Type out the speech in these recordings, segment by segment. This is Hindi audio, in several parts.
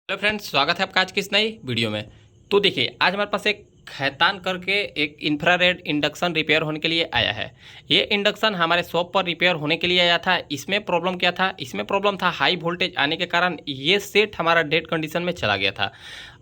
हेलो फ्रेंड्स, स्वागत है आपका आज की इस नई वीडियो में। तो देखिए, आज हमारे पास एक खैतान करके एक इंफ्रारेड इंडक्शन रिपेयर होने के लिए आया है। ये इंडक्शन हमारे शॉप पर रिपेयर होने के लिए आया था। इसमें प्रॉब्लम क्या था? इसमें प्रॉब्लम था हाई वोल्टेज आने के कारण ये सेट हमारा डेड कंडीशन में चला गया था।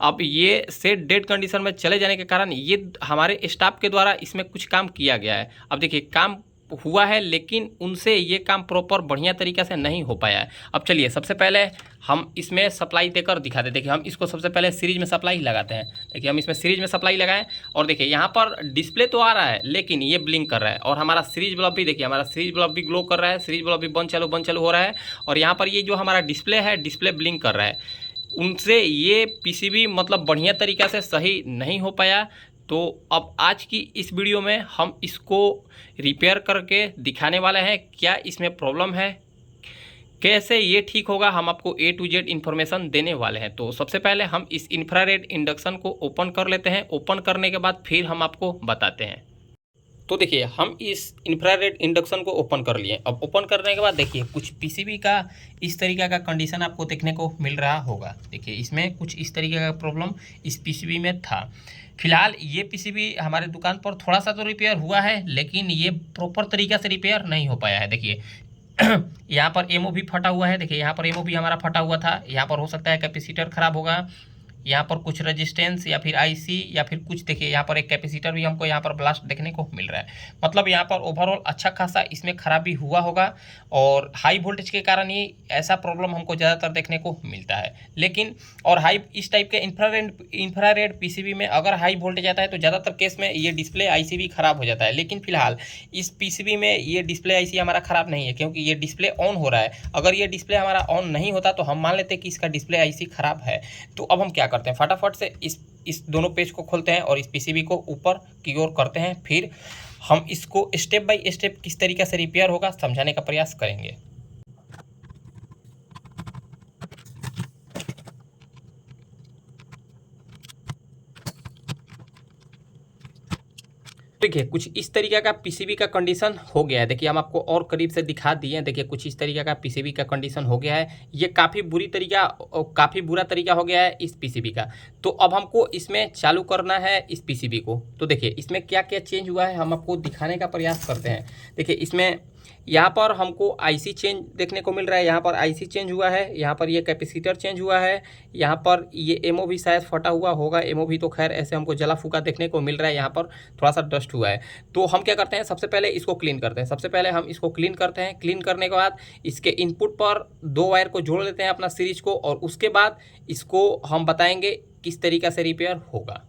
अब ये सेट डेड कंडीशन में चले जाने के कारण ये हमारे स्टाफ के द्वारा इसमें कुछ काम किया गया है। अब देखिए, काम हुआ है लेकिन उनसे ये काम प्रॉपर बढ़िया तरीके से नहीं हो पाया है। अब चलिए, सबसे पहले हम इसमें सप्लाई देकर दिखाते हैं। देखिए, हम इसको सबसे पहले सीरीज में सप्लाई लगाते हैं। देखिए, हम इसमें सीरीज में सप्लाई लगाएं और देखिए यहाँ पर डिस्प्ले तो आ रहा है लेकिन ये ब्लिंक कर रहा है। और हमारा सीरीज बल्ब भी देखिए, हमारा सीरीज बल्ब भी ग्लो कर रहा है, सीरीज बल्ब भी बंद चालू हो रहा है। और यहाँ पर ये जो हमारा डिस्प्ले है, डिस्प्ले ब्लिंक कर रहा है। उनसे ये पीसीबी मतलब बढ़िया तरीक़ा से सही नहीं हो पाया। तो अब आज की इस वीडियो में हम इसको रिपेयर करके दिखाने वाले हैं क्या इसमें प्रॉब्लम है, कैसे ये ठीक होगा। हम आपको A to Z इन्फॉर्मेशन देने वाले हैं। तो सबसे पहले हम इस इंफ्रारेड इंडक्शन को ओपन कर लेते हैं। ओपन करने के बाद फिर हम आपको बताते हैं। तो देखिए, हम इस इंफ्रारेड इंडक्शन को ओपन कर लिए। अब ओपन करने के बाद देखिए, कुछ पीसीबी का इस तरीके का कंडीशन आपको देखने को मिल रहा होगा। देखिए, इसमें कुछ इस तरीके का प्रॉब्लम इस पीसीबी में था। फिलहाल ये पीसीबी हमारे दुकान पर थोड़ा सा तो रिपेयर हुआ है लेकिन ये प्रॉपर तरीक़े से रिपेयर नहीं हो पाया है। देखिए यहाँ पर एमओ भी फटा हुआ है। देखिए, यहाँ पर एमओ भी हमारा फटा हुआ था। यहाँ पर हो सकता है कैपेसिटर खराब होगा, यहाँ पर कुछ रेजिस्टेंस या फिर आईसी या फिर कुछ। देखिए, यहाँ पर एक कैपेसिटर भी हमको यहाँ पर ब्लास्ट देखने को मिल रहा है। मतलब यहाँ पर ओवरऑल अच्छा खासा इसमें खराबी हुआ होगा और हाई वोल्टेज के कारण ही ऐसा प्रॉब्लम हमको ज़्यादातर देखने को मिलता है। लेकिन और हाई इस टाइप के इंफ्रारेड पीसीबी में अगर हाई वोल्टेज आता है तो ज़्यादातर केस में ये डिस्प्ले आईसी भी खराब हो जाता है। लेकिन फिलहाल इस पीसीबी में ये डिस्प्ले आईसी हमारा ख़राब नहीं है क्योंकि ये डिस्प्ले ऑन हो रहा है। अगर ये डिस्प्ले हमारा ऑन नहीं होता तो हम मान लेते कि इसका डिस्प्ले आईसी ख़राब है। तो अब हम क्या करते हैं, फटाफट से इस दोनों पेज को खोलते हैं और इस पीसीबी को ऊपर की ओर करते हैं। फिर हम इसको स्टेप बाय स्टेप किस तरीके से रिपेयर होगा समझाने का प्रयास करेंगे। देखिए, कुछ इस तरीके का पीसीबी का कंडीशन हो गया है। देखिए, हम आपको और करीब से दिखा दिए हैं। देखिए, कुछ इस तरीके का पीसीबी का कंडीशन हो गया है। ये काफ़ी बुरा तरीका हो गया है इस पीसीबी का। तो अब हमको इसमें चालू करना है इस पीसीबी को। तो देखिए, इसमें क्या क्या चेंज हुआ है हम आपको दिखाने का प्रयास करते हैं। देखिए, इसमें यहाँ पर हमको आईसी चेंज देखने को मिल रहा है। यहाँ पर आईसी चेंज हुआ है, यहाँ पर ये कैपेसिटर चेंज हुआ है, यहाँ पर ये एमओ भी शायद फटा हुआ होगा। एमओ भी तो खैर ऐसे हमको जला फूका देखने को मिल रहा है। यहाँ पर थोड़ा सा डस्ट हुआ है। तो हम क्या करते हैं, सबसे पहले इसको क्लीन करते हैं। सबसे पहले हम इसको क्लीन करते हैं। क्लीन करने के बाद इसके इनपुट पर 2 वायर को जोड़ लेते हैं अपना सीरीज को, और उसके बाद इसको हम बताएंगे किस तरीक़े से रिपेयर होगा।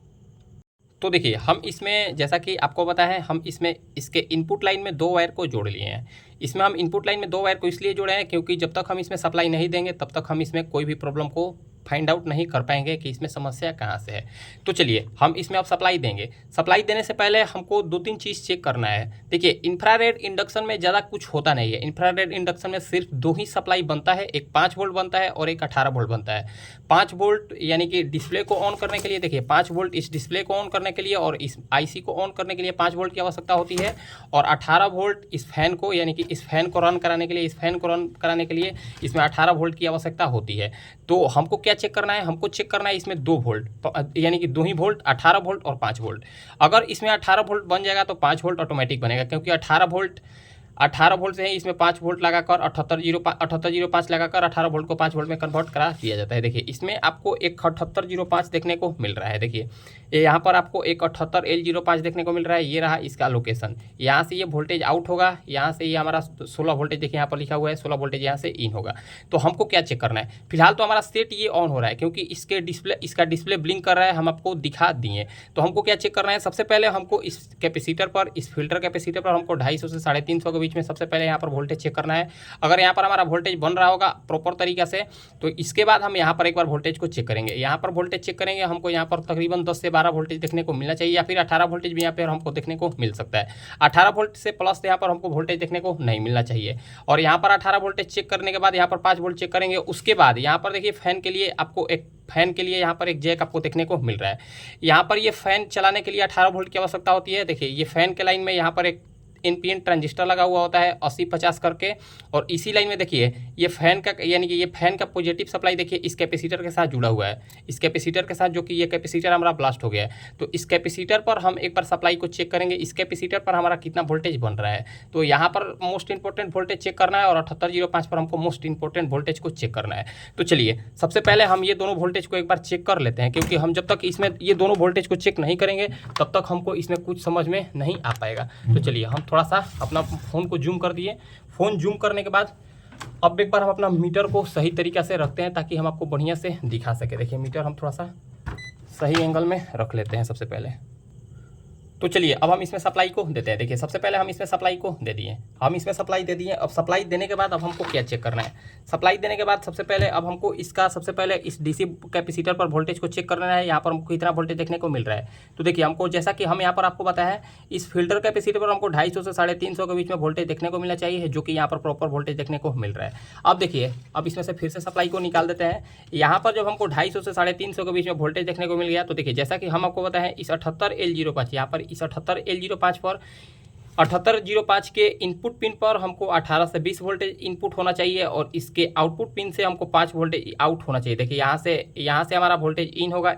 तो देखिए, हम इसमें जैसा कि आपको पता है, हम इसमें इसके इनपुट लाइन में 2 वायर को जोड़ लिए हैं। इसमें हम इनपुट लाइन में 2 वायर को इसलिए जोड़े हैं क्योंकि जब तक हम इसमें सप्लाई नहीं देंगे तब तक हम इसमें कोई भी प्रॉब्लम को फाइंड आउट नहीं कर पाएंगे कि इसमें समस्या कहाँ से है। तो चलिए, हम इसमें अब सप्लाई देंगे। सप्लाई देने से पहले हमको 2-3 चीज़ चेक करना है। देखिए, इंफ्रारेड इंडक्शन में ज़्यादा कुछ होता नहीं है। इंफ्रारेड इंडक्शन में सिर्फ 2 ही सप्लाई बनता है, एक 5 वोल्ट बनता है और एक 18 वोल्ट बनता है। 5 वोल्ट यानी कि डिस्प्ले को ऑन करने के लिए, देखिए 5 वोल्ट इस डिस्प्ले को ऑन करने के लिए और इस आईसी को ऑन करने के लिए 5 वोल्ट की आवश्यकता होती है। और 18 वोल्ट इस फैन को, यानी कि इस फैन को रन कराने के लिए, इसमें 18 वोल्ट की आवश्यकता होती है। तो हमको क्या चेक करना है, हमको चेक करना है इसमें 2 वोल्ट, यानी कि 2 ही वोल्ट, 18 वोल्ट और 5 वोल्ट। अगर इसमें 18 वोल्ट बन जाएगा तो 5 वोल्ट ऑटोमेटिक बनेगा, क्योंकि 18 वोल्ट से ही इसमें 5 वोल्ट लगाकर 7805 लगाकर 18 वोल्ट को 5 वोल्ट में कन्वर्ट करा दिया जाता है। देखिए, इसमें आपको एक 7805 देखने को मिल रहा है। देखिए, यहाँ पर आपको एक 78L05 देखने को मिल रहा है। ये रहा इसका लोकेशन। यहाँ से ये वोल्टेज आउट होगा, यहाँ से ये हमारा 16 वोल्टेज, देखिए यहाँ पर लिखा हुआ है 16 वोल्टेज यहाँ से इन होगा। तो हमको क्या चेक करना है, फिलहाल तो हमारा सेट ये ऑन हो रहा है क्योंकि इसका डिस्प्ले ब्लिंक कर रहा है, हम आपको दिखा दिए। तो हमको क्या चेक करना है, सबसे पहले हमको इस कैपेसिटर पर, इस फिल्टर कैपेसिटर पर हमको 250 से 350 के बीच में सबसे पहले यहाँ पर वोल्टेज चेक करना है। अगर यहाँ पर हमारा वोल्टेज बन रहा होगा प्रॉपर तरीके से तो इसके बाद हम यहाँ पर एक बार वोल्टेज को चेक करेंगे। यहाँ पर वोल्टेज चेक करेंगे, हमको यहाँ पर तकरीबन 10 से 12 वोल्टेज देखने को मिलना चाहिए, या फिर 18 वोल्टेज भी यहाँ पर हमको देखने को मिल सकता है। 18 वोल्ट से प्लस यहाँ पर हमको वोल्टेज देखने को नहीं मिलना चाहिए। और यहाँ पर 18 वोल्टेज चेक करने के बाद यहाँ पर 5 वोल्ट चेक करेंगे। उसके बाद यहाँ पर देखिए, फैन के लिए यहाँ पर एक जैक आपको देखने को मिल रहा है। यहाँ पर ये फैन चलाने के लिए 18 वोल्ट की आवश्यकता होती है। देखिए, ये फैन के लाइन में यहाँ पर एक NPN ट्रांजिस्टर लगा हुआ होता है 80-50 करके। और इसी लाइन में देखिए ये फैन का यानी कि ये फैन का पॉजिटिव सप्लाई देखिए इस कैपेसिटर के साथ जुड़ा हुआ है, इस कैपेसिटर के साथ, जो कि ये कैपेसिटर हमारा ब्लास्ट हो गया है। तो इस कैपेसिटर पर हम एक बार सप्लाई को चेक करेंगे, इस कैपेसिटर पर हमारा कितना वोल्टेज बन रहा है। तो यहाँ पर मोस्ट इंपॉर्टेंट वोल्टेज चेक करना है और 7805 पर हमको मोस्ट इंपॉर्टेंट वोल्टेज को चेक करना है। तो चलिए सबसे पहले हम ये दोनों वोल्टेज को एक बार चेक कर लेते हैं, क्योंकि हम जब तक इसमें ये दोनों वोल्टेज को चेक नहीं करेंगे तब तक हमको इसमें कुछ समझ में नहीं आ पाएगा। तो चलिए हम थोड़ा सा अपना फ़ोन को जूम कर दिए। फ़ोन जूम करने के बाद अब एक बार हम अपना मीटर को सही तरीक़ा से रखते हैं ताकि हम आपको बढ़िया से दिखा सके। देखिए मीटर हम थोड़ा सा सही एंगल में रख लेते हैं सबसे पहले। तो चलिए अब हम इसमें सप्लाई को देते हैं। देखिए सबसे पहले हम इसमें सप्लाई को दे दिए, हम इसमें सप्लाई दे दिए। अब सप्लाई देने के बाद अब हमको क्या चेक करना है, सप्लाई देने के बाद सबसे पहले अब हमको इसका सबसे पहले इस डीसी कैपेसिटर पर वोल्टेज को चेक करना है। यहाँ पर हमको कितना वोल्टेज देखने को मिल रहा है। तो देखिए हमको जैसा कि हम यहाँ पर आपको बताया है, इस फिल्टर कैपेसिटर पर हमको 250 से 350 के बीच में वोल्टेज देखने को मिलना चाहिए, जो कि यहाँ पर प्रॉपर वोल्टेज देखने को मिल रहा है। अब देखिए अब इसमें से फिर से सप्लाई को निकाल देते हैं। यहाँ पर जब हमको 250 से 350 के बीच में वोल्टेज देखने को मिल गया, तो देखिए जैसा कि हम आपको बताएं इस 78L05 यहाँ पर इस 78L05 पर 7805 के इनपुट पिन पर हमको 18 से 20 वोल्टेज इनपुट होना चाहिए और इसके आउटपुट पिन से हमको 5 वोल्टेज आउट होना चाहिए। देखिए यहाँ से हमारा वोल्टेज इन होगा,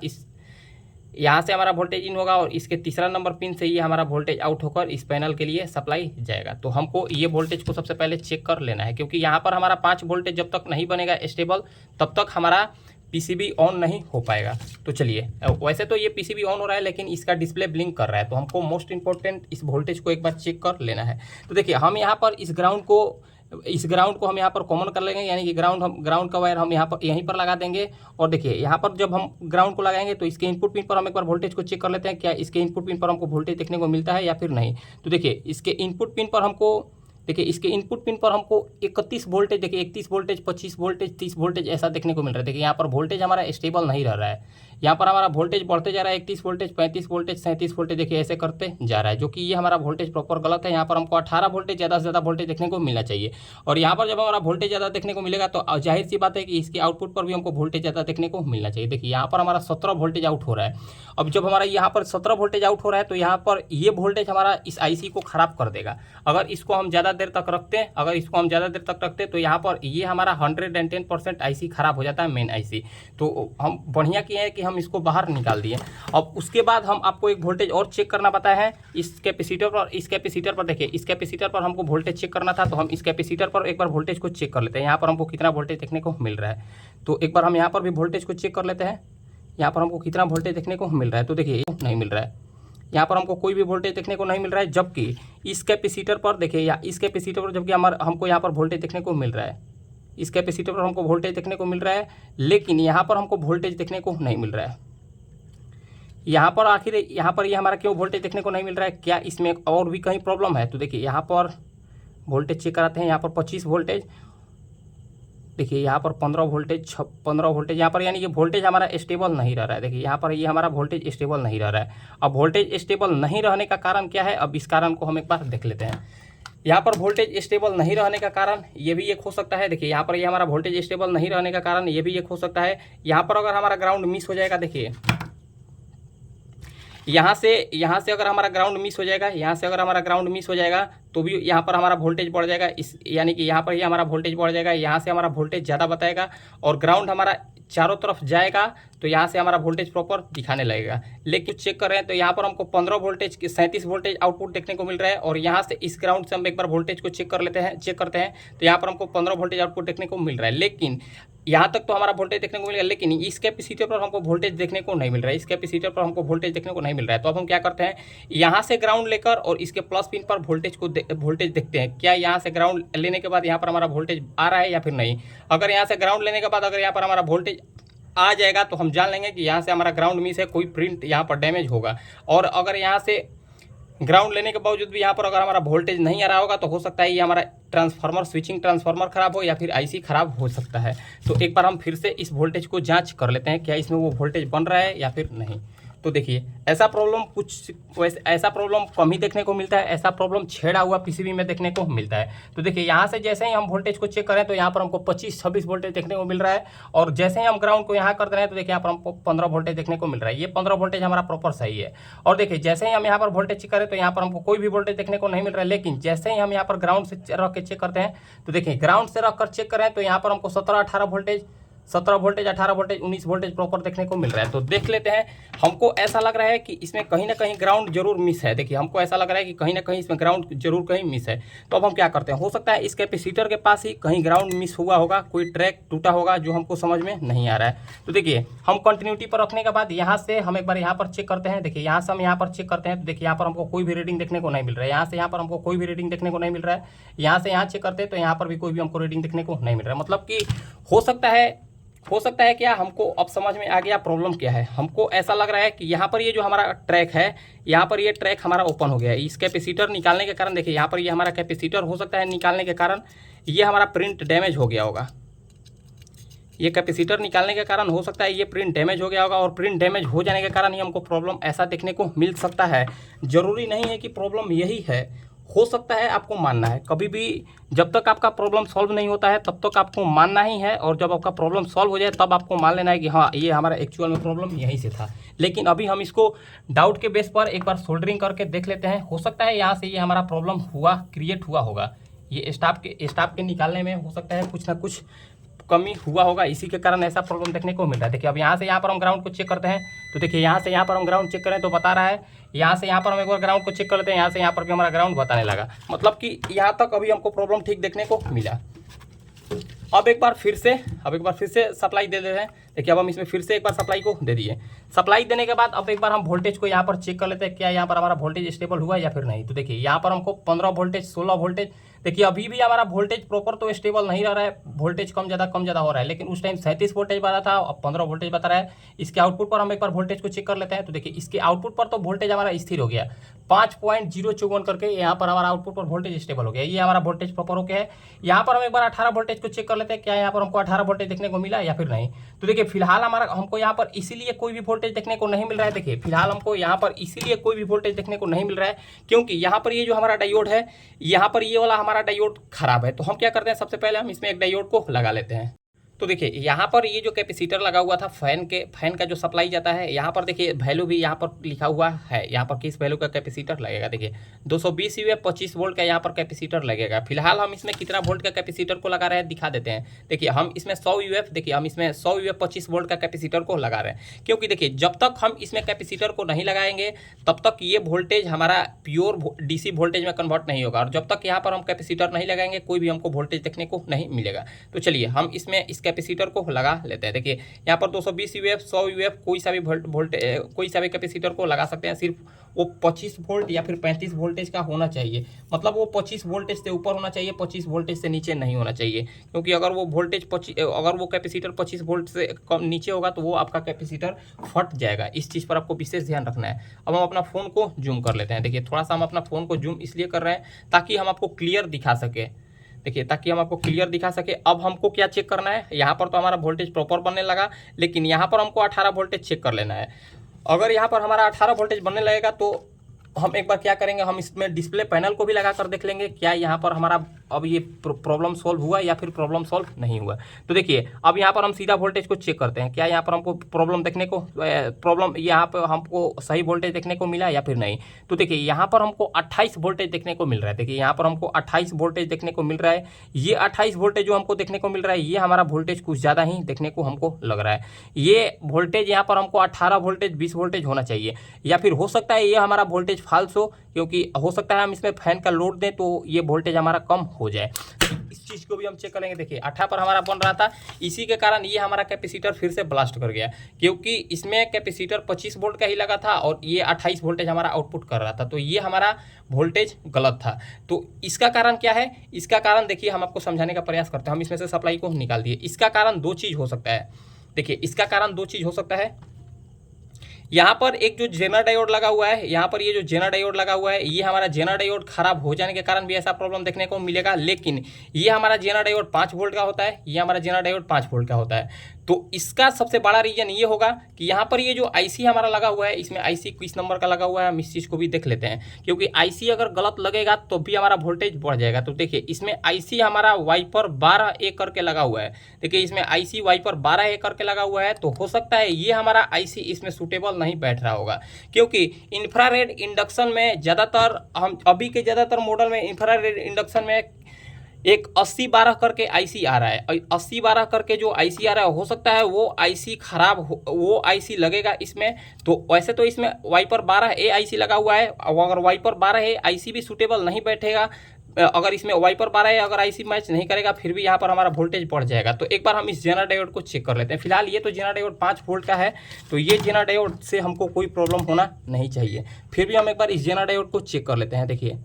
यहाँ से हमारा वोल्टेज इन होगा और इसके तीसरा नंबर पिन से ये हमारा वोल्टेज आउट होकर इस पैनल के लिए सप्लाई जाएगा। तो हमको ये वोल्टेज को सबसे पहले चेक कर लेना है, क्योंकि यहाँ पर हमारा 5 वोल्टेज जब तक नहीं बनेगा स्टेबल तब तक हमारा पीसीबी ऑन नहीं हो पाएगा। तो चलिए वैसे तो ये पीसीबी ऑन हो रहा है लेकिन इसका डिस्प्ले ब्लिंक कर रहा है, तो हमको मोस्ट इंपॉर्टेंट इस वोल्टेज को एक बार चेक कर लेना है। तो देखिए हम यहाँ पर इस ग्राउंड को हम यहाँ पर कॉमन कर लेंगे, यानी कि ग्राउंड का वायर हम यहाँ पर यहीं पर लगा देंगे। और देखिए यहाँ पर जब हम ग्राउंड को लगाएंगे तो इसके इनपुट पिन पर हम एक बार वोल्टेज को चेक कर लेते हैं, क्या इसके इनपुट पिन पर हमको वोल्टेज देखने को मिलता है या फिर नहीं। तो देखिए इसके इनपुट पिन पर हमको 31 वोल्टेज, देखिए 31 वोल्टेज, 25 वोल्टेज, 30 वोल्टेज ऐसा देखने को मिल रहा है। देखिए यहाँ पर वोल्टेज हमारा स्टेबल नहीं रह रहा है, यहाँ पर हमारा वोल्टेज बढ़ते जा रहा है, 31 वोल्टेज, 35 वोल्टेज, 37 वोल्टेज, देखिए ऐसे करते जा रहा है, जो कि ये हमारा वोल्टेज प्रॉपर गलत है। यहाँ पर हमको 18 वोल्टेज ज़्यादा से ज़्यादा वोल्टेज देखने को मिलना चाहिए। और यहाँ पर जब हमारा वोल्टेज ज़्यादा देखने को मिलेगा तो जाहिर सी बात है कि इसके आउटपुट पर भी हमको वोल्टेज ज़्यादा देखने को मिलना चाहिए। देखिए यहाँ पर हमारा 17 वोल्टेज आउट हो रहा है। अब जब हमारा यहाँ पर 17 वोल्टेज आउट हो रहा है तो यहाँ पर ये वोल्टेज हमारा इस आईसी को ख़राब कर देगा। अगर इसको हम ज़्यादा देर तक रखते हैं, तो यहाँ पर ये हमारा 110% आईसी ख़राब हो जाता है, मेन आईसी। तो हम बढ़िया किए हैं कि हम इसको बाहर निकाल दिए। अब उसके बाद हम आपको एक वोल्टेज और चेक करना पता है इस कैपेसिटर पर। देखिए इस कैपेसिटर पर हमको वोल्टेज चेक करना था, तो हम इस कैपेसिटर पर एक बार वोल्टेज को चेक कर लेते हैं। यहाँ पर हमको कितना वोल्टेज देखने को मिल रहा है, तो एक बार हम यहाँ पर भी वोल्टेज को चेक कर लेते हैं। यहाँ पर हमको कितना वोल्टेज देखने को मिल रहा है, तो देखिए नहीं मिल रहा है, यहाँ पर हमको कोई भी वोल्टेज देखने को नहीं मिल रहा है। जबकि इस कैपेसिटर पर देखिए, या इस कैपेसिटर पर जबकि हमको यहाँ पर वोल्टेज देखने को मिल रहा है, इस कैपेसिटर पर हमको वोल्टेज देखने को मिल रहा है, लेकिन यहाँ पर हमको वोल्टेज देखने को नहीं मिल रहा है। यहाँ पर आखिर यहाँ पर ये हमारा क्यों वोल्टेज देखने को नहीं मिल रहा है, क्या इसमें और भी कहीं प्रॉब्लम है। तो देखिए यहाँ पर वोल्टेज चेक कराते हैं, यहाँ पर 25 वोल्टेज, देखिए यहाँ पर 15 वोल्टेज यहाँ पर, यानी कि वोल्टेज हमारा स्टेबल नहीं रह रहा है। देखिए यहाँ पर ये हमारा वोल्टेज स्टेबल नहीं रह रहा है। अब वोल्टेज स्टेबल नहीं रहने का कारण क्या है, अब इस कारण को हम एक बार देख लेते हैं। यहाँ पर वोल्टेज स्टेबल नहीं रहने का कारण ये भी एक हो सकता है। देखिए यहाँ पर ये हमारा वोल्टेज स्टेबल नहीं रहने का कारण ये भी एक हो सकता है। यहाँ पर अगर हमारा ग्राउंड मिस हो जाएगा, देखिए यहाँ से अगर हमारा ग्राउंड मिस हो जाएगा, तो भी यहाँ पर हमारा वोल्टेज बढ़ जाएगा। यानी कि यहाँ पर ही हमारा वोल्टेज बढ़ जाएगा, यहाँ से हमारा वोल्टेज ज़्यादा बताएगा और ग्राउंड हमारा चारों तरफ जाएगा तो यहाँ से हमारा वोल्टेज प्रॉपर दिखाने लगेगा। लेकिन चेक कर रहे हैं तो यहाँ पर हमको 15 वोल्टेज 37 वोल्टेज आउटपुट देखने को मिल रहा है। और यहाँ से इस ग्राउंड से हम एक बार वोल्टेज को चेक करते हैं तो यहाँ पर हमको 15 वोल्टेज आउटपुट देखने को मिल रहा है। लेकिन यहाँ तक तो हमारा वोल्टेज देखने को मिलेगा, लेकिन इस कैपेसिटर पर हमको वोल्टेज देखने को नहीं मिल रहा है। तो अब हम क्या करते हैं, यहाँ से ग्राउंड लेकर और इसके प्लस पिन पर वोल्टेज देखते हैं, क्या यहाँ से ग्राउंड लेने के बाद यहाँ पर हमारा वोल्टेज आ रहा है या फिर नहीं। अगर यहाँ से ग्राउंड लेने के बाद अगर यहाँ पर हमारा वोल्टेज आ जाएगा तो हम जान लेंगे कि यहाँ से हमारा ग्राउंड मिस है, कोई प्रिंट यहाँ पर डैमेज होगा। और अगर यहाँ से ग्राउंड लेने के बावजूद भी यहाँ पर अगर हमारा वोल्टेज नहीं आ रहा होगा तो हो सकता है ये हमारा स्विचिंग ट्रांसफार्मर खराब हो या फिर आईसी खराब हो सकता है। तो एक बार हम फिर से इस वोल्टेज को जांच कर लेते हैं, क्या इसमें वो वोल्टेज बन रहा है या फिर नहीं। तो देखिए ऐसा प्रॉब्लम ऐसा प्रॉब्लम कम ही देखने को मिलता है, ऐसा प्रॉब्लम छेड़ा हुआ पीसीबी में देखने को मिलता है। तो देखिए यहाँ से जैसे ही हम वोल्टेज को चेक करें तो यहाँ पर हमको 25-26 वोल्टेज देखने को मिल रहा है, और जैसे ही हम ग्राउंड को यहाँ कर दे रहे हैं तो देखिए यहाँ पर हमको 15 वोल्टेज देखने को मिल रहा है। ये 15 वोल्टेज हमारा प्रॉपर सही है। और देखिए जैसे ही हम यहाँ पर वोल्टेज चेक करें तो यहाँ पर हमको कोई भी वोल्टेज देखने को नहीं मिल रहा है, लेकिन जैसे ही हम यहाँ पर ग्राउंड से रख के चेक करते हैं तो देखिए ग्राउंड से रख कर चेक करें तो यहाँ पर हमको 17 वोल्टेज 18 वोल्टेज 19 वोल्टेज प्रॉपर देखने को मिल रहा है। तो देख लेते हैं, हमको ऐसा लग रहा है कि इसमें कहीं ना कहीं ग्राउंड जरूर मिस है। देखिए हमको ऐसा लग रहा है कि कहीं ना कहीं इसमें ग्राउंड जरूर कहीं मिस है। तो अब हम क्या करते हैं, हो सकता है इस कैपेसिटर के पास ही कहीं ग्राउंड मिस हुआ होगा, कोई ट्रैक टूटा होगा जो हमको समझ में नहीं आ रहा है। तो देखिए हम कंटिन्यूटी पर रखने के बाद यहाँ से हम एक बार यहाँ पर चेक करते हैं। देखिए यहाँ से हम यहाँ पर चेक करते हैं तो देखिए यहाँ पर हमको कोई भी रीडिंग देखने को नहीं मिल रहा है। यहाँ से यहाँ पर हमको कोई भी रीडिंग देखने को नहीं मिल रहा है। यहाँ से यहाँ चेक करते हैं तो यहाँ पर भी कोई भी हमको रीडिंग देखने को नहीं मिल रहा है। मतलब कि हो सकता है क्या, हमको अब समझ में आ गया प्रॉब्लम क्या है। हमको ऐसा लग रहा है कि यहाँ पर ये जो हमारा ट्रैक है, यहाँ पर ये ट्रैक हमारा ओपन हो गया है। इस कैपेसिटर निकालने के कारण देखिए यहाँ पर ये हमारा कैपेसिटर हो सकता है निकालने के कारण ये हमारा प्रिंट डैमेज हो गया होगा। ये कैपेसिटर निकालने के कारण हो सकता है ये प्रिंट डैमेज हो गया होगा, और प्रिंट डैमेज हो जाने के कारण ही हमको प्रॉब्लम ऐसा देखने को मिल सकता है। ज़रूरी नहीं है कि प्रॉब्लम यही है, हो सकता है आपको मानना है। कभी भी जब तक आपका प्रॉब्लम सॉल्व नहीं होता है तब तक आपको मानना ही है, और जब आपका प्रॉब्लम सॉल्व हो जाए तब आपको मान लेना है कि हाँ ये हमारा एक्चुअल में प्रॉब्लम यहीं से था। लेकिन अभी हम इसको डाउट के बेस पर एक बार सोल्डरिंग करके देख लेते हैं। हो सकता है यहाँ से ये हमारा प्रॉब्लम क्रिएट हुआ होगा। ये स्टाफ के निकालने में हो सकता है कुछ ना कुछ कमी हुआ होगा, इसी के कारण ऐसा प्रॉब्लम देखने को मिल रहा है। देखिए अब यहाँ से यहाँ पर हम ग्राउंड को चेक करते हैं तो देखिए यहाँ से यहाँ पर हम ग्राउंड चेक करें तो बता रहा है। यहाँ से यहाँ पर हम एक बार ग्राउंड को चेक कर लेते हैं, यहाँ से यहाँ पर भी हमारा ग्राउंड बताने लगा। मतलब कि यहाँ तक अभी हमको प्रॉब्लम ठीक देखने को मिला। अब एक बार फिर से सप्लाई दे देते हैं। देखिए अब हम इसमें फिर से एक बार सप्लाई को दे दिए। सप्लाई देने के बाद अब एक बार हम वोल्टेज को यहाँ पर चेक कर लेते हैं, क्या यहाँ पर हमारा वोल्टेज स्टेबल हुआ या फिर नहीं। तो देखिए यहाँ पर हमको 15 वोल्टेज 16 वोल्टेज, देखिए अभी भी हमारा वोल्टेज प्रॉपर तो स्टेबल नहीं रह रहा है, वोल्टेज कम ज़्यादा हो रहा है। लेकिन उस टाइम 37 वोल्टेज बता था, अब 15 वोल्टेज बता रहा है। इसके आउटपुट पर हम एक बार वोल्टेज को चेक कर लेते हैं। तो देखिए इसके आउटपुट पर तो वोल्टेज हमारा स्थिर हो गया 5.054 करके, यहाँ पर हमारा आउटपुट पर वोल्टेज स्टेबल हो गया। ये हमारा वोल्टेज प्रॉपर हो गया है। यहाँ पर हम एक बार 18 वोल्टेज को चेक कर लेते हैं, क्या यहाँ पर हमको 18 वोल्टेज देखने को मिला या फिर नहीं। तो देखिए फिलहाल हमको यहाँ पर इसीलिए कोई भी वोल्टेज देखने को नहीं मिल रहा है। देखिए फिलहाल हमको यहाँ पर इसीलिए कोई भी वोल्टेज देखने को नहीं मिल रहा है क्योंकि यहाँ पर ये जो हमारा डायोड है, यहाँ पर ये वाला हमारा डायोड खराब है। तो हम क्या करते हैं, सबसे पहले हम इसमें एक डायोड को लगा लेते हैं। तो देखिए यहाँ पर ये जो कैपेसिटर लगा हुआ था फैन का जो सप्लाई जाता है, यहाँ पर देखिए वैल्यू भी यहाँ पर लिखा हुआ है, यहाँ पर किस वैल्यू का कैपेसिटर लगेगा। देखिए 220 यूएफ 25 वोल्ट का यहाँ पर कैपेसिटर लगेगा। फिलहाल हम इसमें कितना वोल्ट का कैपेसिटर को लगा रहे हैं दिखा देते हैं। देखिए हम इसमें 100 यूएफ, देखिए हम इसमें 100 यूएफ 25 वोल्ट का कैपेसिटर को लगा रहे हैं, क्योंकि देखिए जब तक हम इसमें कैपेसिटर को नहीं लगाएंगे तब तक ये वोल्टेज हमारा प्योर डीसी वोल्टेज में कन्वर्ट नहीं होगा, और जब तक यहाँ पर हम कैपेसिटर नहीं लगाएंगे कोई भी हमको वोल्टेज देखने को नहीं मिलेगा। तो चलिए हम इसमें इस कैपेसिटर को लगा लेते हैं। देखिए यहाँ पर 220 यूएफ 100 यूएफ कोई सा भी कैपेसिटर को लगा सकते हैं। सिर्फ वो 25 वोल्ट या फिर 35 वोल्टेज का होना चाहिए, मतलब वो 25 वोल्टेज से ऊपर होना चाहिए, 25 वोल्टेज से नीचे नहीं होना चाहिए। क्योंकि अगर वो कैपेसिटर 25 वोल्ट से कम नीचे होगा तो वो आपका कैपेसिटर फट जाएगा। इस चीज़ पर आपको विशेष ध्यान रखना है। अब हम अपना फ़ोन को जूम कर लेते हैं। देखिए थोड़ा सा हम अपना फ़ोन को जूम इसलिए कर रहे हैं ताकि हम आपको क्लियर दिखा सके। देखिए ताकि हम आपको क्लियर दिखा सके। अब हमको क्या चेक करना है, यहाँ पर तो हमारा वोल्टेज प्रॉपर बनने लगा, लेकिन यहाँ पर हमको 18 वोल्टेज चेक कर लेना है। अगर यहाँ पर हमारा 18 वोल्टेज बनने लगेगा तो हम एक बार क्या करेंगे, हम इसमें डिस्प्ले पैनल को भी लगा कर देख लेंगे क्या यहाँ पर हमारा अब ये प्रॉब्लम सॉल्व हुआ या फिर प्रॉब्लम सॉल्व नहीं हुआ। तो देखिए अब यहाँ पर हम सीधा वोल्टेज को चेक करते हैं, क्या यहाँ पर हमको प्रॉब्लम यहाँ पर हमको सही वोल्टेज देखने को मिला या फिर नहीं। तो देखिए यहाँ पर हमको 28 वोल्टेज देखने को मिल रहा है। देखिए यहाँ पर हमको 28 वोल्टेज देखने को मिल रहा है। ये 28 वोल्टेज जो हमको देखने को मिल रहा है, ये हमारा वोल्टेज कुछ ज़्यादा ही देखने को हमको लग रहा है। ये वोल्टेज यहाँ पर हमको 18 वोल्टेज 20 वोल्टेज होना चाहिए, या फिर हो सकता है ये हमारा वोल्टेज फाल्स हो, क्योंकि हो सकता है हम इसमें फैन का लोड दें तो ये वोल्टेज हमारा कम हो जाए। इस चीज़ को भी हम चेक करेंगे। देखिए 18 पर हमारा बन रहा था, इसी के कारण ये हमारा कैपेसिटर फिर से ब्लास्ट कर गया, क्योंकि इसमें कैपेसिटर 25 वोल्ट का ही लगा था और ये 28 वोल्टेज हमारा आउटपुट कर रहा था, तो ये हमारा वोल्टेज गलत था। तो इसका कारण क्या है, इसका कारण देखिए हम आपको समझाने का प्रयास करते हैं। हम इसमें से सप्लाई को निकाल दिए। इसका कारण दो चीज़ हो सकता है। देखिए इसका कारण दो चीज़ हो सकता है। यहाँ पर एक जो जेनर डायोड लगा हुआ है, यहाँ पर ये जो जेनर डायोड लगा हुआ है, ये हमारा जेनर डायोड खराब हो जाने के कारण भी ऐसा प्रॉब्लम देखने को मिलेगा। लेकिन ये हमारा जेनर डायोड 5 वोल्ट का होता है, ये हमारा जेनर डायोड 5 वोल्ट का होता है। तो इसका सबसे बड़ा रीजन ये होगा कि यहाँ पर ये जो आईसी हमारा लगा हुआ है, इसमें आईसी किस नंबर का लगा हुआ है हम इस चीज़ को भी देख लेते हैं, क्योंकि आईसी अगर गलत लगेगा तो भी हमारा वोल्टेज बढ़ जाएगा। तो देखिए इसमें आईसी हमारा वाइपर 12A करके लगा हुआ है। देखिए इसमें आईसी वाइपर 12A करके लगा हुआ है, तो हो सकता है ये हमारा आईसी इसमें सूटेबल नहीं बैठ रहा होगा, क्योंकि इंफ्रारेड इंडक्शन में ज़्यादातर हम अभी के ज़्यादातर मॉडल में इंफ्रारेड इंडक्शन में एक 80-12 करके आईसी आ रहा है। 80-12 करके जो आईसी आ रहा है, हो सकता है वो आईसी खराब हो, वो आईसी लगेगा इसमें। तो वैसे तो इसमें वाइपर 12A आईसी लगा हुआ है, अगर वाइपर 12A आईसी भी सूटेबल नहीं बैठेगा, अगर इसमें वाइपर 12A अगर आईसी मैच नहीं करेगा, फिर भी यहाँ पर हमारा वोल्टेज बढ़ जाएगा। तो एक बार हम इस जेनर डायोड को चेक कर लेते हैं। फिलहाल ये तो जेनर डायोड 5 वोल्ट का है, तो ये जेनर डायोड से हमको कोई प्रॉब्लम होना नहीं चाहिए। फिर भी हम एक बार इस जेनर डायोड को चेक कर लेते हैं। देखिए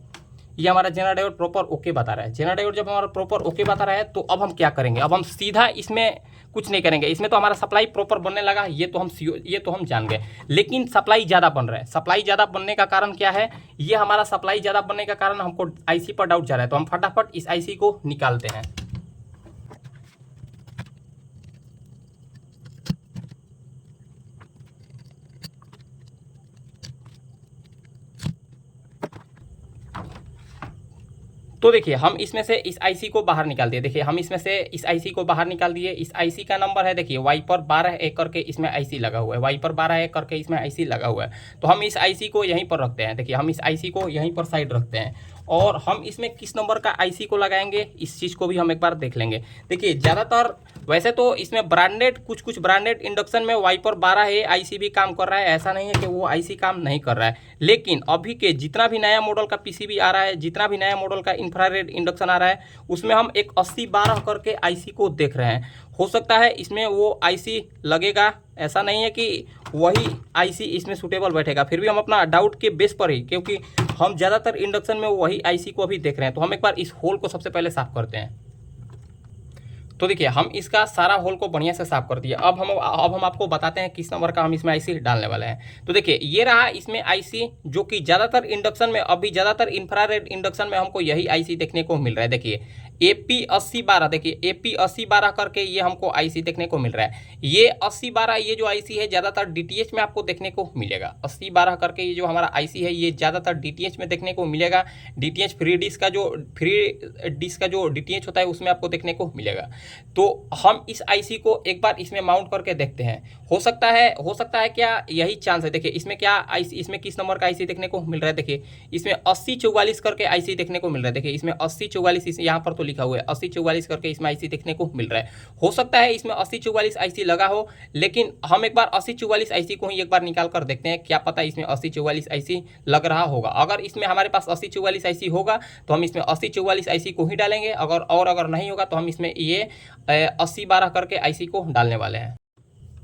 ये हमारा जेनर डायोड प्रॉपर ओके बता रहा है। जेनर डायोड जब हमारा प्रॉपर ओके बता रहा है, तो अब हम क्या करेंगे, अब हम सीधा इसमें कुछ नहीं करेंगे। इसमें तो हमारा सप्लाई प्रॉपर बनने लगा, ये तो हम जान गए, लेकिन सप्लाई ज़्यादा बन रहा है। सप्लाई ज़्यादा बनने का कारण क्या है, ये हमारा सप्लाई ज़्यादा बनने का कारण हमको आईसी पर डाउट जा रहा है। तो हम फटाफट इस आईसी को निकालते हैं। तो देखिए हम इसमें से इस आईसी को बाहर निकाल दिए। देखिए हम इसमें से इस आईसी को बाहर निकाल दिए। इस आईसी का नंबर है, देखिए वाइपर 12A करके इसमें आईसी लगा हुआ है, वाइपर 12A करके इसमें आईसी लगा हुआ है। तो हम इस आईसी को यहीं पर रखते हैं। देखिए हम इस आईसी को यहीं पर साइड रखते हैं, और हम इसमें किस नंबर का आईसी को लगाएंगे इस चीज़ को भी हम एक बार देख लेंगे। देखिए ज़्यादातर वैसे तो इसमें ब्रांडेड कुछ ब्रांडेड इंडक्शन में वाइपर 12A आईसी भी काम कर रहा है, ऐसा नहीं है कि वो आईसी काम नहीं कर रहा है। लेकिन अभी के जितना भी नया मॉडल का पीसीबी आ रहा है, जितना भी नया मॉडल का इंफ्रारेड इंडक्शन आ रहा है, उसमें हम एक 80-12 करके आईसी को देख रहे हैं। हो सकता है इसमें वो आईसी लगेगा, ऐसा नहीं है कि वही आईसी इसमें सूटेबल बैठेगा। फिर भी हम अपना डाउट के बेस पर ही, क्योंकि हम ज़्यादातर इंडक्शन में वही आईसी को अभी देख रहे हैं, तो हम एक बार इस होल को सबसे पहले साफ़ करते हैं। तो देखिए हम इसका सारा होल को बढ़िया से साफ कर दिया। अब हम आपको बताते हैं किस नंबर का हम इसमें आईसी डालने वाले हैं। तो देखिए ये रहा इसमें आईसी, जो कि ज़्यादातर इंडक्शन में, अभी ज़्यादातर इंफ्रारेड इंडक्शन में हमको यही आईसी देखने को मिल रहा है। देखिए AP8012, देखिए AP8012 करके ये हमको आईसी देखने को मिल रहा है। ये 8012 ये जो आईसी है ज़्यादातर डीटीएच में आपको देखने को मिलेगा। 8012 करके ये जो हमारा आईसी है, ये ज़्यादातर डीटीएच में देखने को मिलेगा। डीटीएच फ्री डिश का जो डीटीएच होता है उसमें आपको देखने को मिलेगा। तो हम इस आईसी को एक बार इसमें माउंट करके देखते हैं। हो सकता है क्या यही चांस है। देखिए इसमें क्या आईसी, इसमें किस नंबर का आईसी देखने को मिल रहा है। देखिए इसमें 8044 करके आईसी देखने को मिल रहा है। देखिए इसमें 8044 यहाँ पर तो लिखा हुआ है 8044 करके इसमें आईसी देखने को मिल रहा है। हो सकता है इसमें 8044 आईसी लगा हो, लेकिन हम एक बार 8044 आईसी को ही एक बार निकाल कर देखते हैं, क्या पता इसमें 8044 आईसी लग रहा होगा। अगर इसमें हमारे पास 8044 आईसी होगा तो हम इसमें 8044 आईसी को ही डालेंगे। अगर नहीं होगा तो हम इसमें ये 8012 करके आईसी को डालने वाले हैं।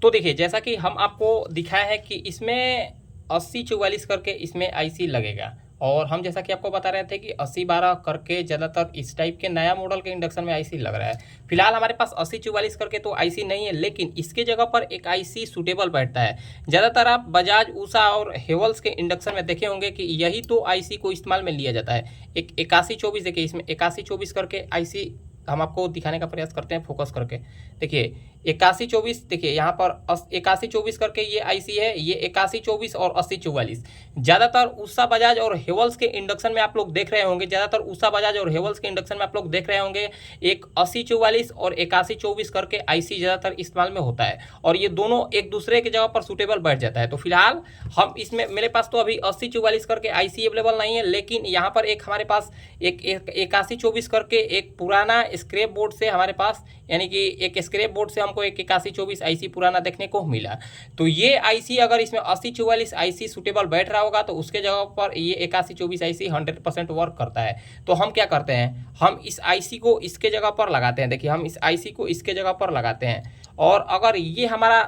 तो देखिए जैसा कि हम आपको दिखाया है कि इसमें 8044 करके इसमें आईसी लगेगा, और हम जैसा कि आपको बता रहे थे कि 8012 करके ज़्यादातर इस टाइप के नया मॉडल के इंडक्शन में आईसी लग रहा है। फिलहाल हमारे पास 8044 करके तो आईसी नहीं है, लेकिन इसके जगह पर एक आईसी सूटेबल बैठता है। ज़्यादातर आप बजाज, उषा और हेवल्स के इंडक्शन में देखे होंगे कि यही तो आईसी को इस्तेमाल में लिया जाता है। एक 8124, देखिए इसमें 8124 करके आईसी हम आपको दिखाने का प्रयास करते हैं फोकस करके। देखिए 8124, देखिए यहाँ पर 8124 करके ये आईसी है। ये 8124 और 8044 ज़्यादातर उषा बजाज और हेवल्स के इंडक्शन में आप लोग देख रहे होंगे। ज़्यादातर उषा बजाज और हेवल्स के इंडक्शन में आप लोग देख रहे होंगे एक 8044 और 8124 करके आईसी ज़्यादातर इस्तेमाल में होता है, और ये दोनों एक दूसरे की जगह पर सूटेबल बैठ जाता है। तो फिलहाल हम इसमें, मेरे पास तो अभी 8044 करके आईसी अवेलेबल नहीं है, लेकिन यहाँ पर एक हमारे पास एक 8124 करके एक पुराना स्क्रैप बोर्ड से हमारे पास, यानी कि एक स्क्रैप बोर्ड से हमको एक 8124 आईसी पुराना देखने को मिला। तो ये आईसी अगर इसमें 8044 आईसी सूटेबल बैठ रहा होगा, तो उसके जगह पर ये 8124 आईसी 100% वर्क करता है। तो हम क्या करते हैं, हम इस आईसी को इसके जगह पर लगाते हैं। देखिए हम इस आईसी को इसके जगह पर लगाते हैं, और अगर ये हमारा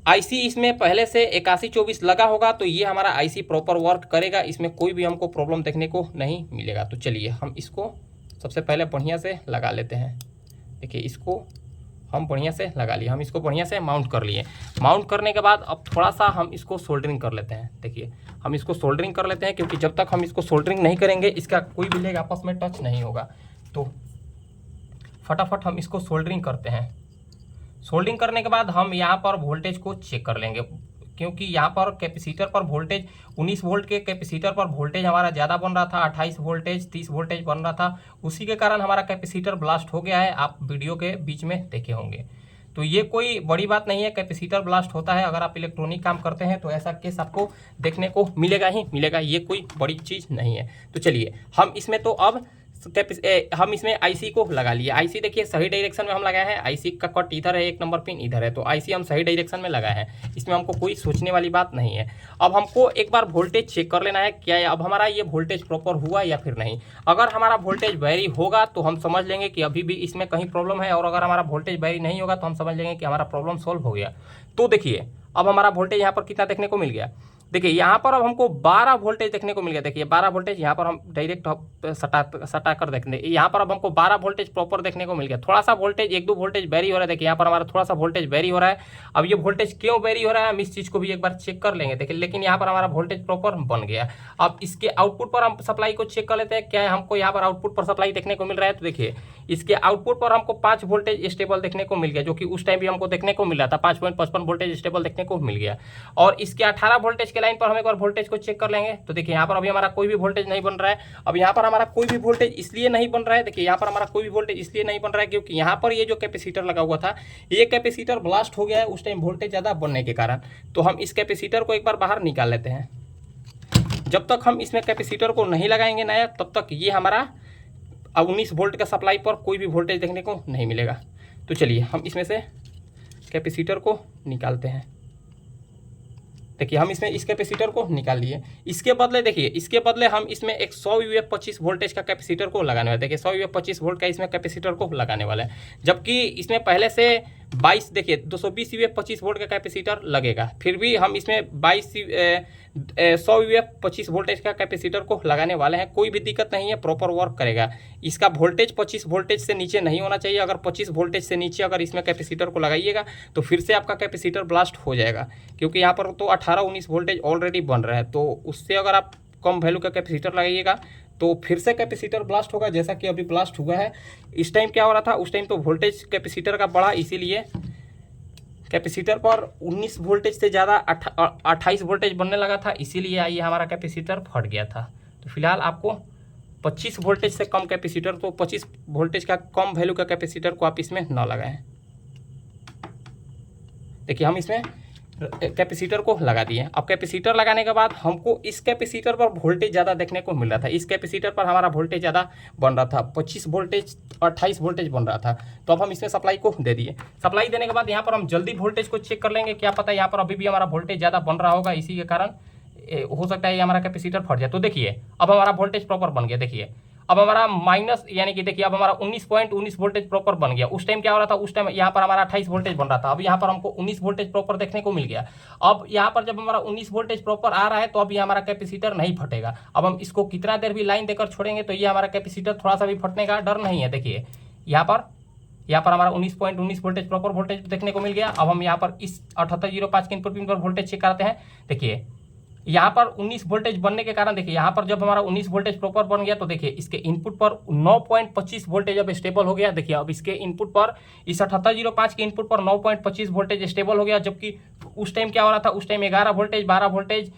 आईसी इसमें पहले से 8124 लगा होगा तो ये हमारा आईसी प्रॉपर वर्क करेगा, इसमें कोई भी हमको प्रॉब्लम देखने को नहीं मिलेगा। तो चलिए हम इसको सबसे पहले बढ़िया से लगा लेते हैं। देखिए इसको हम बढ़िया से लगा लिए, हम इसको बढ़िया से माउंट कर लिए। माउंट करने के बाद अब थोड़ा सा हम इसको सोल्डरिंग कर लेते हैं। देखिए हम इसको सोल्डरिंग कर लेते हैं, क्योंकि जब तक हम इसको सोल्डरिंग नहीं करेंगे इसका कोई भी लेग आपस में टच नहीं होगा। तो फटाफट हम इसको सोल्डरिंग करते हैं। सोल्डिंग करने के बाद हम यहाँ पर वोल्टेज को चेक कर लेंगे, क्योंकि यहाँ पर कैपेसिटर पर वोल्टेज 19 वोल्ट के कैपेसिटर पर वोल्टेज हमारा ज़्यादा बन रहा था, 28 वोल्टेज 30 वोल्टेज बन रहा था, उसी के कारण हमारा कैपेसिटर ब्लास्ट हो गया है। आप वीडियो के बीच में देखे होंगे। तो ये कोई बड़ी बात नहीं है, कैपेसिटर ब्लास्ट होता है। अगर आप इलेक्ट्रॉनिक काम करते हैं तो ऐसा केस आपको देखने को मिलेगा ही मिलेगा, ये कोई बड़ी चीज़ नहीं है। तो चलिए हम इसमें तो अब हम इसमें आईसी को लगा लिए। आईसी देखिए सही डायरेक्शन में हम लगाए हैं, आईसी का कट इधर है, 1 नंबर पिन इधर है, तो आईसी हम सही डायरेक्शन में लगाए हैं, इसमें हमको कोई सोचने वाली बात नहीं है। अब हमको एक बार वोल्टेज चेक कर लेना है, क्या अब हमारा ये वोल्टेज प्रॉपर हुआ या फिर नहीं। अगर हमारा वोल्टेज वेरी होगा तो हम समझ लेंगे कि अभी भी इसमें कहीं प्रॉब्लम है, और अगर हमारा वोल्टेज वेरी नहीं होगा तो हम समझ लेंगे कि हमारा प्रॉब्लम सॉल्व हो गया। तो देखिए अब हमारा वोल्टेज यहाँ पर कितना देखने को मिल गया। देखिए यहाँ पर अब हमको 12 वोल्टेज देखने को मिल गया। देखिए 12 वोल्टेज यहाँ पर हम डायरेक्ट सटा कर देखते हैं, यहाँ पर अब हमको 12 वोल्टेज प्रॉपर देखने को मिल गया। थोड़ा सा वोल्टेज 1-2 वोल्टेज वेरी हो रहा है। देखिए यहाँ पर हमारा थोड़ा सा वोल्टेज वेरी हो रहा है। अब ये वोल्टेज क्यों वेरी हो रहा है हम इस चीज़ को भी एक बार चेक कर लेंगे। देखिए लेकिन यहाँ पर हमारा वोल्टेज प्रॉपर बन गया। अब इसके आउटपुट पर हम सप्लाई को चेक कर लेते हैं, क्या हमको यहाँ पर आउटपुट पर सप्लाई देखने को मिल रहा है। तो देखिए इसके आउटपुट पर हमको 5 वोल्टेज स्टेबल देखने को मिल गया, जो कि उस टाइम भी हमको देखने को मिल रहा था। 5.55 वोल्टेज स्टेबल देखने को मिल गया। और इसके 18 वोल्टेज के लाइन पर हम एक बार वोल्टेज को चेक कर लेंगे। तो देखिए यहाँ पर अभी हमारा कोई भी वोल्टेज नहीं बन रहा है। अब यहाँ पर हमारा कोई भी वोल्टेज इसलिए नहीं बन रहा है, देखिए यहाँ पर हमारा कोई भी वोल्टेज इसलिए नहीं बन रहा है क्योंकि यहाँ पर ये जो कैपेसिटर लगा हुआ था, ये कैपेसिटर ब्लास्ट हो गया है उस टाइम वोल्टेज ज़्यादा बनने के कारण। तो हम इस कैपेसिटर को एक बार बाहर निकाल लेते हैं। जब तक हम इसमें कैपेसिटर को नहीं लगाएंगे नया, तब तक ये हमारा 19 वोल्ट का सप्लाई पर कोई भी वोल्टेज देखने को नहीं मिलेगा। तो चलिए हम इसमें से कैपेसिटर को निकालते हैं। देखिए हम इसमें इस कैपेसिटर को निकाल लिए। इसके बदले देखिए, इसके बदले हम इसमें एक 100 UF 25 वोल्टेज का कैपेसिटर को लगाने वाले। देखिए 100 UF 25 वोल्ट का इसमें कैपेसिटर को लगाने वाला है, जबकि इसमें पहले से 22 देखिए 220 UF 25 वोल्ट का कैपेसिटर लगेगा। फिर भी हम इसमें 100 UF 25 वोल्टेज का कैपेसिटर को लगाने वाले हैं। कोई भी दिक्कत नहीं है, प्रॉपर वर्क करेगा। इसका वोल्टेज 25 वोल्टेज से नीचे नहीं होना चाहिए। अगर 25 वोल्टेज से नीचे अगर इसमें कैपेसिटर को लगाइएगा तो फिर से आपका कैपेसिटर ब्लास्ट हो जाएगा, क्योंकि यहाँ पर तो 18-19 वोल्टेज ऑलरेडी बन रहा है। तो उससे अगर आप कम वैल्यू का कैपेसिटर लगाइएगा तो फिर से कैपेसिटर ब्लास्ट होगा, जैसा कि अभी ब्लास्ट हुआ है। इस टाइम क्या हो रहा था, उस टाइम तो वोल्टेज कैपेसिटर का बढ़ा, इसीलिए कैपेसिटर पर 19 वोल्टेज से ज़्यादा 28 वोल्टेज बनने लगा था, इसीलिए ये हमारा कैपेसिटर फट गया था। तो फिलहाल आपको 25 वोल्टेज से कम कैपेसिटर, तो 25 वोल्टेज का कम वैल्यू का कैपेसिटर को आप इसमें ना लगाएं। देखिए हम इसमें कैपेसिटर को लगा दिए। अब कैपेसिटर लगाने के बाद हमको इस कैपेसिटर पर वोल्टेज ज़्यादा देखने को मिल रहा था। इस कैपेसिटर पर हमारा वोल्टेज ज़्यादा बन रहा था, 25 वोल्टेज 28 वोल्टेज बन रहा था। तो अब हम इसमें सप्लाई को दे दिए। सप्लाई देने के बाद यहाँ पर हम जल्दी वोल्टेज को चेक कर लेंगे, क्या पता यहाँ पर अभी भी हमारा वोल्टेज ज़्यादा बन रहा होगा, इसी के कारण हो सकता है ये हमारा कैपेसिटर फट जाए। तो देखिए अब हमारा वोल्टेज प्रॉपर बन गया। देखिए अब हमारा माइनस यानी कि देखिए अब हमारा 19.19 वोल्टेज प्रॉपर बन गया। उस टाइम क्या हो रहा था, उस टाइम यहाँ पर हमारा 28 वोल्टेज बन रहा था। अब यहाँ पर हमको 19 वोल्टेज प्रॉपर देखने को मिल गया। अब यहाँ पर जब हमारा 19 वोल्टेज प्रॉपर आ रहा है तो अब ये हमारा कैपेसिटर नहीं फटेगा। अब हम इसको कितना देर भी लाइन देकर छोड़ेंगे तो ये हमारा कैपेसिटर थोड़ा सा भी फटने का डर नहीं है। देखिए यहाँ पर हमारा 19.19 वोल्टेज प्रॉपर वोल्टेज देखने को मिल गया। अब हम यहाँ पर इस 7805 के इनपुट पिन पर वोल्टेज चेक करते हैं। देखिए यहाँ पर 19 वोल्टेज बनने के कारण देखिए यहाँ पर जब हमारा 19 वोल्टेज प्रॉपर बन गया तो देखिए इसके इनपुट पर 9.25 वोल्टेज अब स्टेबल हो गया। देखिए अब इसके इनपुट पर इस 7805 के इनपुट पर 9.25 वोल्टेज स्टेबल हो गया, जबकि उस टाइम क्या हो रहा था, उस टाइम 11 वोल्टेज 12 वोल्टेज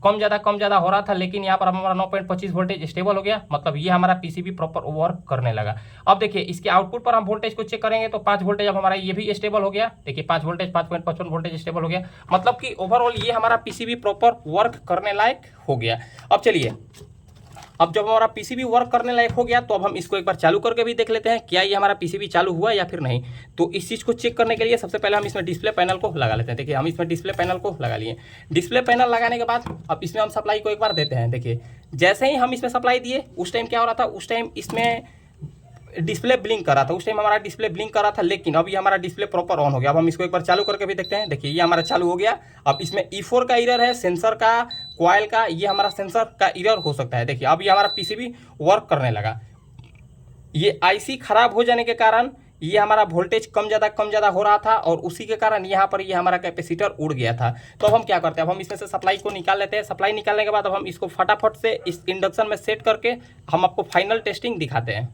कम ज़्यादा हो रहा था, लेकिन यहाँ पर हमारा 9.25 वोल्टेज स्टेबल हो गया। मतलब ये हमारा पीसीबी प्रॉपर वर्क करने लगा। अब देखिए इसके आउटपुट पर हम वोल्टेज को चेक करेंगे तो 5 वोल्टेज अब हमारा ये भी स्टेबल हो गया। देखिए 5 वोल्टेज 5.55 वोल्टेज स्टेबल हो गया। मतलब कि ओवरऑल ये हमारा पीसीबी प्रॉपर वर्क करने लायक हो गया। अब चलिए, अब जब हमारा पीसीबी वर्क करने लायक हो गया तो अब हम इसको एक बार चालू करके भी देख लेते हैं, क्या ये हमारा पीसीबी चालू हुआ या फिर नहीं। तो इस चीज़ को चेक करने के लिए सबसे पहले हम इसमें डिस्प्ले पैनल को लगा लेते हैं। देखिए हम इसमें डिस्प्ले पैनल को लगा लिए। डिस्प्ले पैनल लगाने के बाद अब इसमें हम सप्लाई को एक बार देते हैं। देखिए जैसे ही हम इसमें सप्लाई दिए उस टाइम क्या हो रहा था, उस टाइम इसमें डिस्प्ले ब्लिंक कर रहा था। उस टाइम हमारा डिस्प्ले ब्लिंक कर रहा था, लेकिन अभी हमारा डिस्प्ले प्रॉपर ऑन हो गया। अब हम इसको एक बार चालू करके भी देखते हैं। देखिए ये हमारा चालू हो गया। अब इसमें E4 का एरर है, सेंसर का, कॉइल का, ये हमारा सेंसर का एरर हो सकता है। देखिए अब ये हमारा पीसीबी वर्क करने लगा। ये आईसी खराब हो जाने के कारण ये हमारा वोल्टेज कम ज़्यादा हो रहा था, और उसी के कारण यहाँ पर ये हमारा कैपेसिटर उड़ गया था। तो अब हम क्या करते हैं, अब हम इसमें से सप्लाई को निकाल लेते हैं। सप्लाई निकालने के बाद अब हम इसको फटाफट से इस इंडक्शन में सेट करके हम आपको फाइनल टेस्टिंग दिखाते हैं।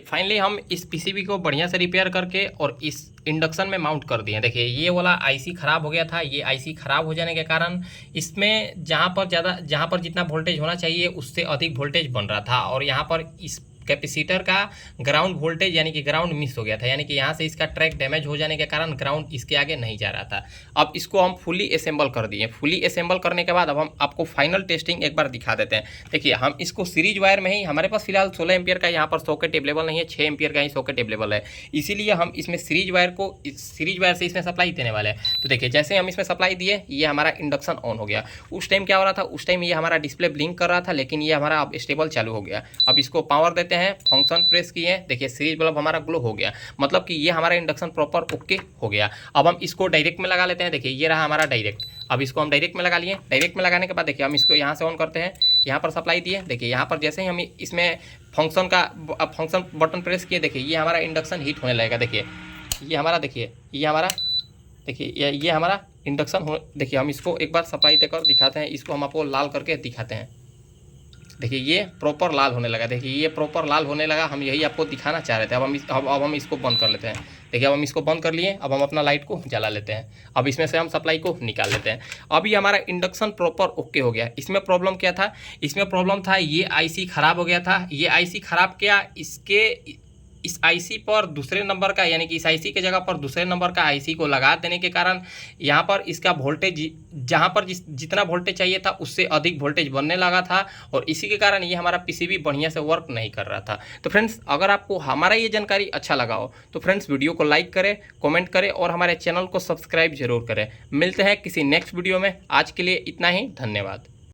फाइनली हम इस पीसीबी को बढ़िया से रिपेयर करके और इस इंडक्शन में माउंट कर दिए। देखिए ये वाला आईसी ख़राब हो गया था। ये आईसी ख़राब हो जाने के कारण इसमें जहाँ पर जितना वोल्टेज होना चाहिए उससे अधिक वोल्टेज बन रहा था, और यहाँ पर इस कैपेसिटर का ग्राउंड वोल्टेज यानी कि ग्राउंड मिस हो गया था, यानी कि यहाँ से इसका ट्रैक डैमेज हो जाने के कारण ग्राउंड इसके आगे नहीं जा रहा था। अब इसको हम फुली असेंबल कर दिए। फुली असेंबल करने के बाद अब हम आपको फाइनल टेस्टिंग एक बार दिखा देते हैं। देखिए हम इसको सीरीज वायर में ही, हमारे पास फिलहाल 16 एम्पियर का यहाँ पर सॉकेट अवेलेबल नहीं है, 6 एम्पियर का ही सॉकेट अवेलेबल है, इसीलिए हम इसमें सीरीज वायर से इसमें सप्लाई देने वाले हैं। तो देखिए जैसे हम इसमें सप्लाई दिए ये हमारा इंडक्शन ऑन हो गया। उस टाइम क्या हो रहा था, उस टाइम ये हमारा डिस्प्ले ब्लिंक कर रहा था, लेकिन ये हमारा अब स्टेबल चालू हो गया। अब इसको पावर देते हैं, फंक्शन प्रेस किए, देखिए सीरीज बल्ब हमारा ग्लो हो गया, मतलब कि ये हमारा इंडक्शन प्रॉपर ओके हो गया। अब हम इसको डायरेक्ट में लगा लेते हैं। देखिए ये रहा हमारा डायरेक्ट। अब इसको हम डायरेक्ट में लगा लिए। डायरेक्ट में लगाने के बाद देखिए हम इसको यहाँ से ऑन करते हैं, यहाँ पर सप्लाई दिए। देखिए यहाँ पर जैसे ही हम इसमें फंक्शन बटन प्रेस किए, देखिए ये हमारा इंडक्शन हीट होने लगेगा। देखिए ये हमारा ये हमारा इंडक्शन हो। देखिए हम इसको एक बार सप्लाई देकर दिखाते हैं, इसको हम आपको लाल करके दिखाते हैं। देखिए ये प्रॉपर लाल होने लगा। देखिए ये प्रॉपर लाल होने लगा, हम यही आपको दिखाना चाह रहे थे। अब हम इसको बंद कर लेते हैं। देखिए अब हम इसको बंद कर लिए। अब हम अपना लाइट को जला लेते हैं। अब इसमें से हम सप्लाई को निकाल लेते हैं। अब ये हमारा इंडक्शन प्रॉपर ओके हो गया। इसमें प्रॉब्लम क्या था, इसमें प्रॉब्लम था ये आईसी ख़राब हो गया था। ये आईसी ख़राब क्या, इस आईसी पर दूसरे नंबर का, यानी कि इस आईसी के जगह पर दूसरे नंबर का आईसी को लगा देने के कारण यहाँ पर इसका वोल्टेज, जहाँ पर जितना वोल्टेज चाहिए था उससे अधिक वोल्टेज बनने लगा था, और इसी के कारण ये हमारा पीसीबी बढ़िया से वर्क नहीं कर रहा था। तो फ्रेंड्स अगर आपको हमारा ये जानकारी अच्छा लगा हो तो फ्रेंड्स वीडियो को लाइक करें, कमेंट करें और हमारे चैनल को सब्सक्राइब जरूर करें। मिलते हैं किसी नेक्स्ट वीडियो में। आज के लिए इतना ही, धन्यवाद।